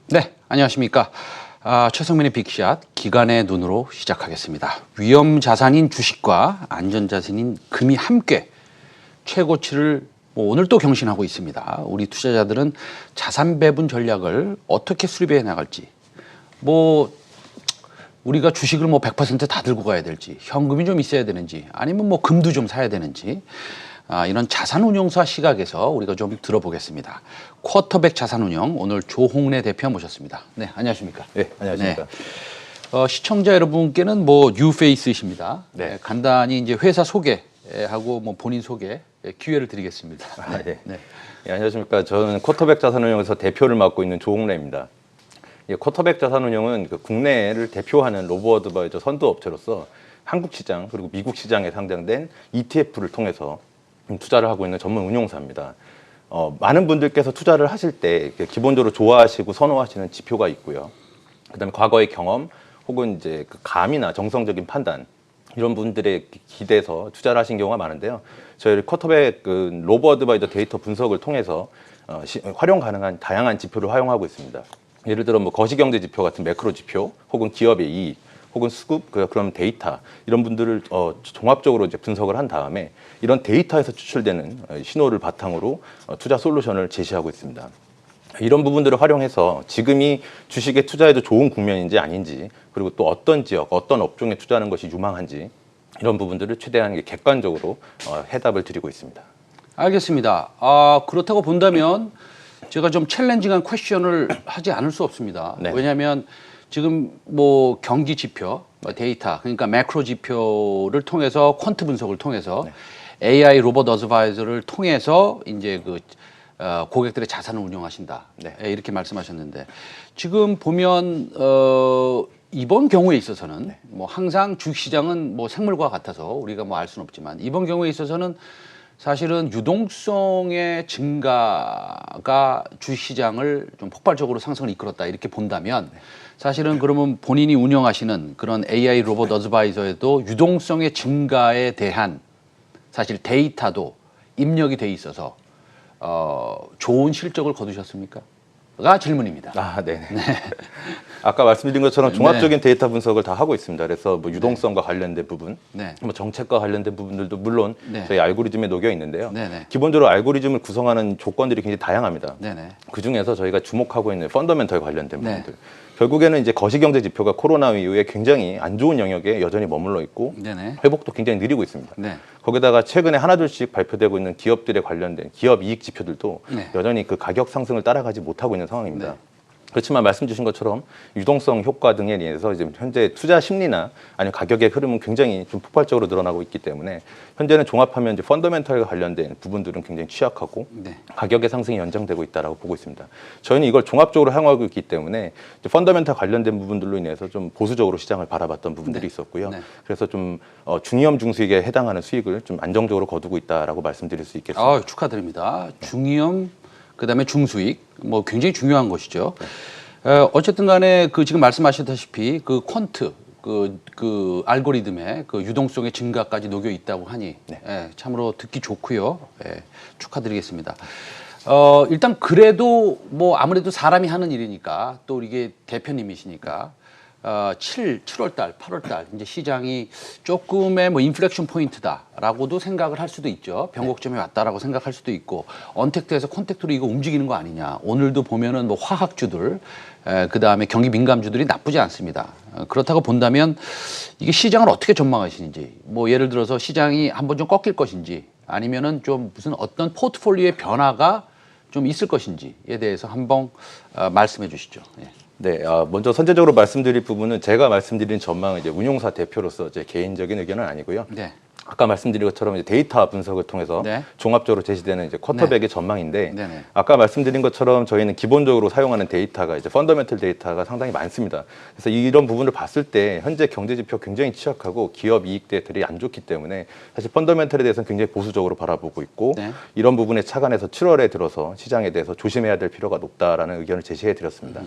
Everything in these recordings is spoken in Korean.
네, 안녕하십니까. 최성민의 빅샷 기관의 눈으로 시작하겠습니다. 위험 자산인 주식과 안전 자산인 금이 함께 최고치를 오늘 또 경신하고 있습니다. 우리 투자자들은 자산 배분 전략을 어떻게 수립해 나갈지, 우리가 주식을 100% 들고 가야 될지, 현금이 좀 있어야 되는지, 아니면 금도 좀 사야 되는지, 이런 자산운용사 시각에서 우리가 좀 들어보겠습니다. 쿼터백 자산운용 오늘 조홍래 대표 모셨습니다. 네, 안녕하십니까? 네, 안녕하십니까? 네. 시청자 여러분께는 뉴페이스이십니다. 네. 간단히 이제 회사 소개하고 본인 소개 기회를 드리겠습니다. 네. 네, 안녕하십니까? 저는 쿼터백 자산운용에서 대표를 맡고 있는 조홍래입니다. 쿼터백 자산운용은 국내를 대표하는 로보어드바이저 선두업체로서 한국 시장 그리고 미국 시장에 상장된 ETF를 통해서 투자를 하고 있는 전문 운용사입니다. 많은 분들께서 투자를 하실 때 기본적으로 좋아하시고 선호하시는 지표가 있고요. 그다음에 과거의 경험 혹은 이제 감이나 정성적인 판단 이런 분들의 기대서 투자를 하신 경우가 많은데요. 저희 쿼터백 로보어드바이저 데이터 분석을 통해서 활용 가능한 다양한 지표를 활용하고 있습니다. 예를 들어 거시경제 지표 같은 매크로 지표 혹은 기업의 이익 혹은 수급, 그런 데이터 이런 분들을 종합적으로 이제 분석을 한 다음에 이런 데이터에서 추출되는 신호를 바탕으로 투자 솔루션을 제시하고 있습니다. 이런 부분들을 활용해서 지금이 주식에 투자해도 좋은 국면인지 아닌지 그리고 또 어떤 지역, 어떤 업종에 투자하는 것이 유망한지 이런 부분들을 최대한 객관적으로 해답을 드리고 있습니다. 알겠습니다. 그렇다고 본다면 제가 좀 챌린징한 퀘션을 하지 않을 수 없습니다. 네. 왜냐하면 지금 경기 지표, 데이터, 그러니까 매크로 지표를 통해서 퀀트 분석을 통해서 네. AI 로봇 어드바이저를 통해서 이제 고객들의 자산을 운영하신다. 네. 이렇게 말씀하셨는데 지금 보면 이번 경우에 있어서는 네. 항상 주식시장은 생물과 같아서 우리가 알 수는 없지만 이번 경우에 있어서는 사실은 유동성의 증가가 주식시장을 좀 폭발적으로 상승을 이끌었다 이렇게 본다면 사실은 그러면 본인이 운영하시는 그런 AI 로봇 어드바이저에도 유동성의 증가에 대한 사실 데이터도 입력이 돼 있어서 좋은 실적을 거두셨습니까? 가 질문입니다. 네. 아까 말씀드린 것처럼 종합적인 데이터 분석을 다 하고 있습니다. 그래서 유동성과 관련된 부분, 정책과 관련된 부분들도 물론 저희 알고리즘에 녹여 있는데요. 기본적으로 알고리즘을 구성하는 조건들이 굉장히 다양합니다. 그 중에서 저희가 주목하고 있는 펀더멘털 관련된 부분들. 결국에는 이제 거시경제 지표가 코로나 이후에 굉장히 안 좋은 영역에 여전히 머물러 있고 회복도 굉장히 느리고 있습니다. 거기다가 최근에 하나둘씩 발표되고 있는 기업들에 관련된 기업 이익 지표들도 여전히 그 가격 상승을 따라가지 못하고 있는 상황입니다. 그렇지만 말씀 주신 것처럼 유동성 효과 등에 의해서 지금 현재 투자 심리나 아니면 가격의 흐름은 굉장히 좀 폭발적으로 늘어나고 있기 때문에 현재는 종합하면 이제 펀더멘털과 관련된 부분들은 굉장히 취약하고 가격의 상승이 연장되고 있다라고 보고 있습니다. 저희는 이걸 종합적으로 향하고 있기 때문에 이제 펀더멘털 관련된 부분들로 인해서 좀 보수적으로 시장을 바라봤던 부분들이 있었고요. 그래서 좀 중위험 중수익에 해당하는 수익을 좀 안정적으로 거두고 있다라고 말씀드릴 수 있겠습니다. 축하드립니다. 중위험 그다음에 중수익 굉장히 중요한 것이죠. 어쨌든 간에 지금 말씀하셨다시피 퀀트 알고리즘의 유동성의 증가까지 녹여 있다고 하니 참으로 듣기 좋고요. 축하드리겠습니다. 일단 그래도 아무래도 사람이 하는 일이니까 또 이게 대표님이시니까 7월 달, 8월 달 이제 시장이 조금의 인플렉션 포인트다라고도 생각을 할 수도 있죠. 변곡점에 왔다라고 생각할 수도 있고 언택트에서 콘택트로 이거 움직이는 거 아니냐. 오늘도 보면은 화학주들 그다음에 경기 민감주들이 나쁘지 않습니다. 그렇다고 본다면 이게 시장을 어떻게 전망하시는지 예를 들어서 시장이 한번 좀 꺾일 것인지 아니면은 좀 무슨 어떤 포트폴리오의 변화가 좀 있을 것인지에 대해서 한번 말씀해 주시죠. 먼저 선제적으로 말씀드릴 부분은 제가 말씀드린 전망은 이제 운용사 대표로서 제 개인적인 의견은 아니고요. 아까 말씀드린 것처럼 이제 데이터 분석을 통해서 종합적으로 제시되는 이제 쿼터백의 전망인데 아까 말씀드린 것처럼 저희는 기본적으로 사용하는 데이터가 이제 펀더멘털 데이터가 상당히 많습니다. 그래서 이런 부분을 봤을 때 현재 경제 지표 굉장히 취약하고 기업 이익 데이터들이 안 좋기 때문에 사실 펀더멘털에 대해서는 굉장히 보수적으로 바라보고 있고 이런 부분에 착안해서 7월에 들어서 시장에 대해서 조심해야 될 필요가 높다라는 의견을 제시해 드렸습니다.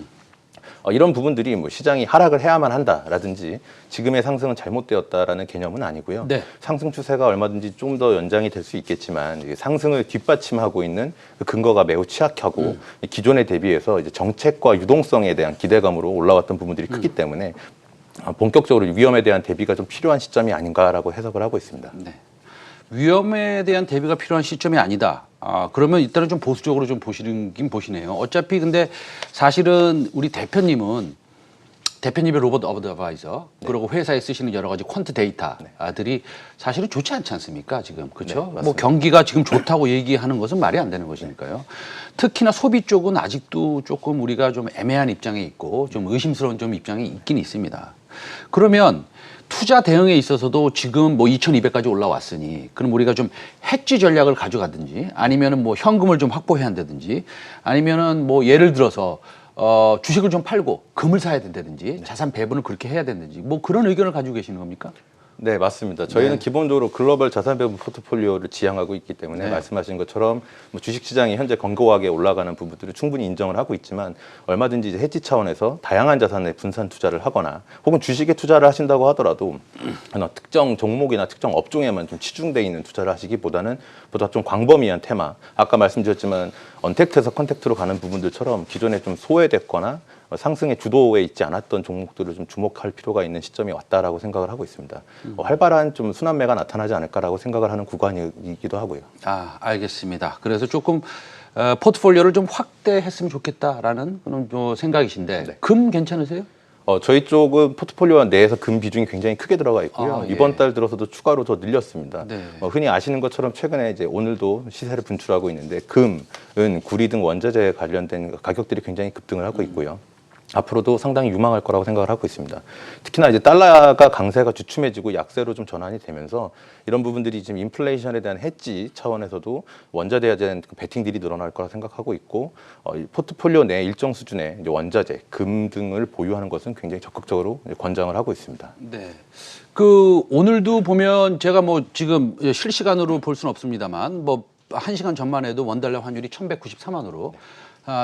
이런 부분들이 뭐 시장이 하락을 해야만 한다라든지 지금의 상승은 잘못되었다라는 개념은 아니고요. 네. 상승 추세가 얼마든지 좀 더 연장이 될 수 있겠지만 이게 상승을 뒷받침하고 있는 그 근거가 매우 취약하고 기존에 대비해서 이제 정책과 유동성에 대한 기대감으로 올라왔던 부분들이 크기 때문에 본격적으로 위험에 대한 대비가 좀 필요한 시점이 아닌가라고 해석을 하고 있습니다. 네. 위험에 대한 대비가 필요한 시점이 아니다. 그러면 일단은 좀 보수적으로 좀 보시긴 보시네요. 어차피 근데 사실은 우리 대표님의 로봇 어드바이저 그리고 회사에 쓰시는 여러 가지 퀀트 데이터들이 사실은 좋지 않지 않습니까? 지금 그렇죠? 네, 뭐 경기가 지금 좋다고 얘기하는 것은 말이 안 되는 것이니까요. 특히나 소비 쪽은 아직도 조금 우리가 좀 애매한 입장에 있고 좀 의심스러운 좀 입장이 있긴 있습니다. 그러면 투자 대응에 있어서도 지금 뭐 2200까지 올라왔으니 그럼 우리가 좀 해지 전략을 가져가든지 아니면은 뭐 현금을 좀 확보해야 한다든지 아니면은 뭐 예를 들어서 주식을 좀 팔고 금을 사야 된다든지 자산 배분을 그렇게 해야 된다든지 뭐 그런 의견을 가지고 계시는 겁니까? 네, 맞습니다. 저희는 기본적으로 글로벌 자산 배분 포트폴리오를 지향하고 있기 때문에 말씀하신 것처럼 뭐 주식시장이 현재 견고하게 올라가는 부분들을 충분히 인정을 하고 있지만 얼마든지 이제 해지 차원에서 다양한 자산에 분산 투자를 하거나 혹은 주식에 투자를 하신다고 하더라도 특정 종목이나 특정 업종에만 좀 치중돼 있는 투자를 하시기보다는 보다 좀 광범위한 테마, 아까 말씀드렸지만 언택트에서 컨택트로 가는 부분들처럼 기존에 좀 소외됐거나 상승의 주도에 있지 않았던 종목들을 좀 주목할 필요가 있는 시점이 왔다라고 생각을 하고 있습니다. 활발한 좀 순환매가 나타나지 않을까라고 생각을 하는 구간이기도 하고요. 알겠습니다. 그래서 조금 포트폴리오를 좀 확대했으면 좋겠다라는 그런 생각이신데 금 괜찮으세요? 저희 쪽은 포트폴리오 내에서 금 비중이 굉장히 크게 들어가 있고요. 예. 이번 달 들어서도 추가로 더 늘렸습니다. 네. 흔히 아시는 것처럼 최근에 이제 오늘도 시세를 분출하고 있는데 금, 은, 구리 등 원자재에 관련된 가격들이 굉장히 급등을 하고 있고요. 앞으로도 상당히 유망할 거라고 생각을 하고 있습니다. 특히나 이제 달러가 강세가 주춤해지고 약세로 좀 전환이 되면서 이런 부분들이 지금 인플레이션에 대한 해지 차원에서도 원자재에 대한 베팅들이 늘어날 거라 생각하고 있고 이 포트폴리오 내 일정 수준의 이제 원자재, 금 등을 보유하는 것은 굉장히 적극적으로 권장을 하고 있습니다. 네. 오늘도 보면 제가 뭐 지금 실시간으로 볼 수는 없습니다만 뭐 1시간 전만 해도 원달러 환율이 1193원으로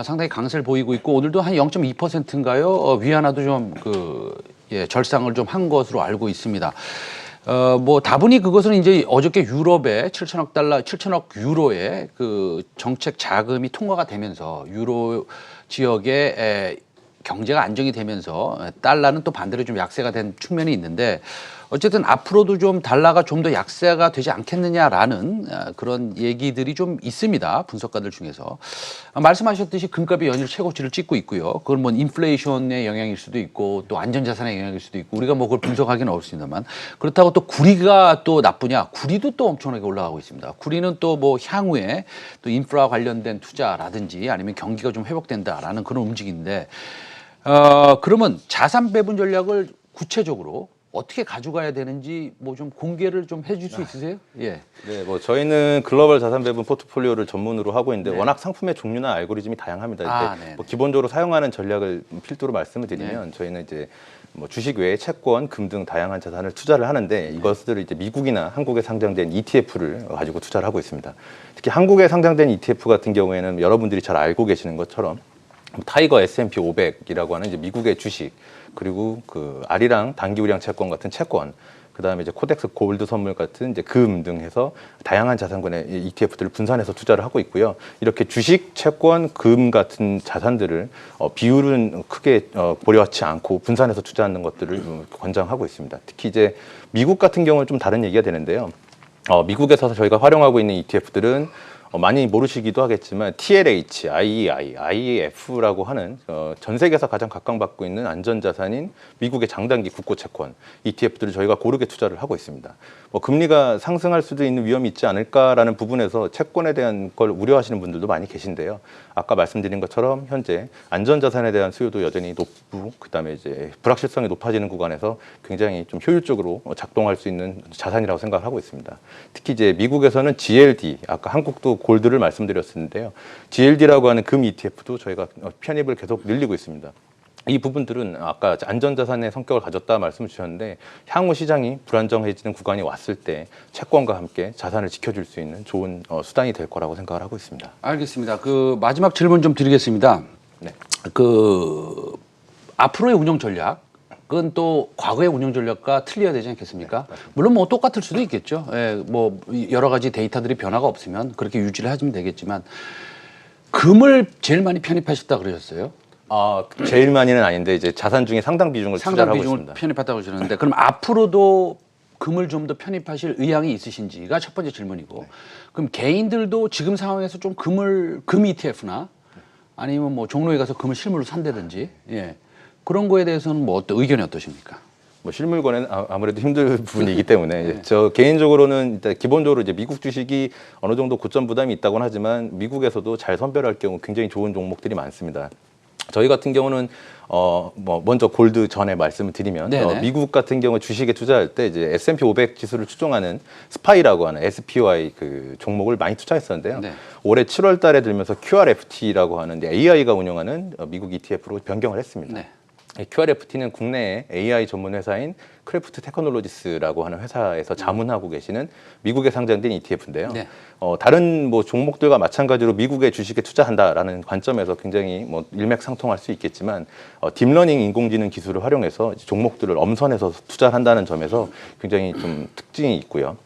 상당히 강세를 보이고 있고 오늘도 한 0.2%인가요? 위안화도 좀 절상을 좀 한 것으로 알고 있습니다. 뭐 다분히 그것은 이제 어저께 유럽에 7천억 유로의 그 정책 자금이 통과가 되면서 유로 지역에 경제가 안정이 되면서 달러는 또 반대로 좀 약세가 된 측면이 있는데 어쨌든 앞으로도 좀 달러가 좀 더 약세가 되지 않겠느냐라는 그런 얘기들이 좀 있습니다. 분석가들 중에서. 말씀하셨듯이 금값이 연일 최고치를 찍고 있고요. 그건 뭐 인플레이션의 영향일 수도 있고 또 안전자산의 영향일 수도 있고 우리가 뭐 그걸 분석하기는 어렵습니다만 그렇다고 또 구리가 또 나쁘냐? 구리도 또 엄청나게 올라가고 있습니다. 구리는 또 뭐 향후에 또 인프라 관련된 투자라든지 아니면 경기가 좀 회복된다라는 그런 움직임인데 그러면 자산 배분 전략을 구체적으로 어떻게 가져가야 되는지 뭐 좀 공개를 좀 해줄 수 있으세요? 예. 네, 뭐 저희는 글로벌 자산 배분 포트폴리오를 전문으로 하고 있는데 워낙 상품의 종류나 알고리즘이 다양합니다. 뭐 기본적으로 사용하는 전략을 필두로 말씀을 드리면 저희는 이제 뭐 주식 외에 채권, 금 등 다양한 자산을 투자를 하는데 이것들을 이제 미국이나 한국에 상장된 ETF를 가지고 투자를 하고 있습니다. 특히 한국에 상장된 ETF 같은 경우에는 여러분들이 잘 알고 계시는 것처럼 타이거 S&P 500이라고 하는 이제 미국의 주식 그리고 그 아리랑 단기 우량 채권 같은 채권 그다음에 이제 코덱스 골드 선물 같은 이제 금 등 해서 다양한 자산군의 ETF들을 분산해서 투자를 하고 있고요. 이렇게 주식, 채권, 금 같은 자산들을 비율은 크게 고려하지 않고 분산해서 투자하는 것들을 권장하고 있습니다. 특히 이제 미국 같은 경우는 좀 다른 얘기가 되는데요. 미국에서 저희가 활용하고 있는 ETF들은 많이 모르시기도 하겠지만 TLH, IEI, IEF라고 하는 전 세계에서 가장 각광받고 있는 안전자산인 미국의 장단기 국고채권 ETF들을 저희가 고르게 투자를 하고 있습니다. 뭐 금리가 상승할 수도 있는 위험이 있지 않을까라는 부분에서 채권에 대한 걸 우려하시는 분들도 많이 계신데요. 아까 말씀드린 것처럼 현재 안전자산에 대한 수요도 여전히 높고 그다음에 이제 불확실성이 높아지는 구간에서 굉장히 좀 효율적으로 작동할 수 있는 자산이라고 생각을 하고 있습니다. 특히 이제 미국에서는 GLD, 아까 한국도 골드를 말씀드렸었는데요. GLD라고 하는 금 ETF도 저희가 편입을 계속 늘리고 있습니다. 이 부분들은 아까 안전자산의 성격을 가졌다 말씀을 주셨는데 향후 시장이 불안정해지는 구간이 왔을 때 채권과 함께 자산을 지켜줄 수 있는 좋은 수단이 될 거라고 생각을 하고 있습니다. 알겠습니다. 마지막 질문 좀 드리겠습니다. 네. 앞으로의 운영 전략은 또 과거의 운영 전략과 틀려야 되지 않겠습니까? 물론 뭐 똑같을 수도 있겠죠. 예, 뭐 여러 가지 데이터들이 변화가 없으면 그렇게 유지를 하시면 되겠지만 금을 제일 많이 편입하셨다 그러셨어요. 제일 많이는 아닌데 이제 자산 중에 상당 비중을 투자를 상당 하고 비중을 있습니다. 편입했다고 하셨는데 그럼 앞으로도 금을 좀 더 편입하실 의향이 있으신지가 첫 번째 질문이고 그럼 개인들도 지금 상황에서 좀 금 ETF나 아니면 뭐 종로에 가서 금을 실물로 산다든지 예. 그런 거에 대해서는 뭐 의견이 어떠십니까? 뭐 실물권은 아무래도 힘들 부분이기 때문에 저 개인적으로는 일단 기본적으로 이제 미국 주식이 어느 정도 고점 부담이 있다고는 하지만 미국에서도 잘 선별할 경우 굉장히 좋은 종목들이 많습니다. 저희 같은 경우는 뭐 먼저 골드 전에 말씀을 드리면 미국 같은 경우 주식에 투자할 때 이제 S&P 500 지수를 추종하는 스파이라고 하는 SPY 그 종목을 많이 투자했었는데요. 네. 올해 7월 달에 들면서 QRFT라고 하는 AI가 운영하는 미국 ETF로 변경을 했습니다. 네. QRFT는 국내의 AI 전문 회사인 크래프트 테크놀로지스라고 하는 회사에서 자문하고 계시는 미국에 상장된 ETF인데요. 네. 다른 뭐 종목들과 마찬가지로 미국의 주식에 투자한다라는 관점에서 굉장히 뭐 일맥상통할 수 있겠지만 딥러닝 인공지능 기술을 활용해서 종목들을 엄선해서 투자를 한다는 점에서 굉장히 좀 특징이 있고요.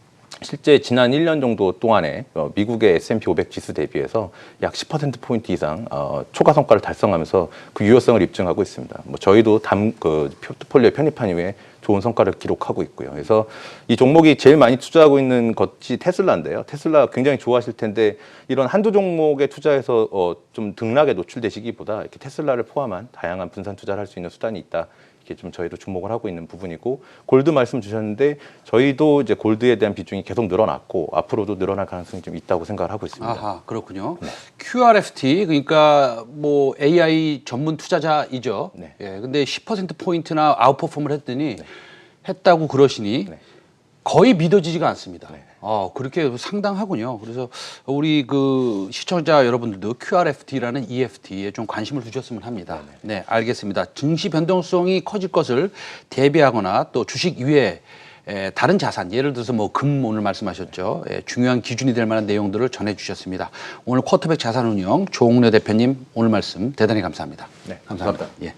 실제 지난 1년 정도 동안에 미국의 S&P 500 지수 대비해서 약 10%포인트 이상 초과 성과를 달성하면서 그 유효성을 입증하고 있습니다. 뭐 저희도 그 포트폴리오에 편입한 이후에 좋은 성과를 기록하고 있고요. 그래서 이 종목이 제일 많이 투자하고 있는 것이 테슬라인데요. 테슬라 굉장히 좋아하실 텐데 이런 한두 종목에 투자해서 좀 등락에 노출되시기보다 이렇게 테슬라를 포함한 다양한 분산 투자를 할 수 있는 수단이 있다. 이게 좀 저희도 주목을 하고 있는 부분이고 골드 말씀 주셨는데 저희도 이제 골드에 대한 비중이 계속 늘어났고 앞으로도 늘어날 가능성이 좀 있다고 생각을 하고 있습니다. 아하, 그렇군요. 네. QRFT 그러니까 뭐 AI 전문 투자자이죠. 네. 예. 근데 10% 포인트나 아웃퍼폼을 했더니 했다고 그러시니 거의 믿어지지가 않습니다. 네. 그렇게 상당하군요. 그래서 우리 그 시청자 여러분들도 QRFT라는 EFT에 좀 관심을 두셨으면 합니다. 네, 알겠습니다. 증시 변동성이 커질 것을 대비하거나 또 주식 이외에 다른 자산, 예를 들어서 뭐 금 오늘 말씀하셨죠. 중요한 기준이 될 만한 내용들을 전해주셨습니다. 오늘 쿼터백 자산운용 조홍래 대표님 오늘 말씀 대단히 감사합니다. 네, 감사합니다. 예.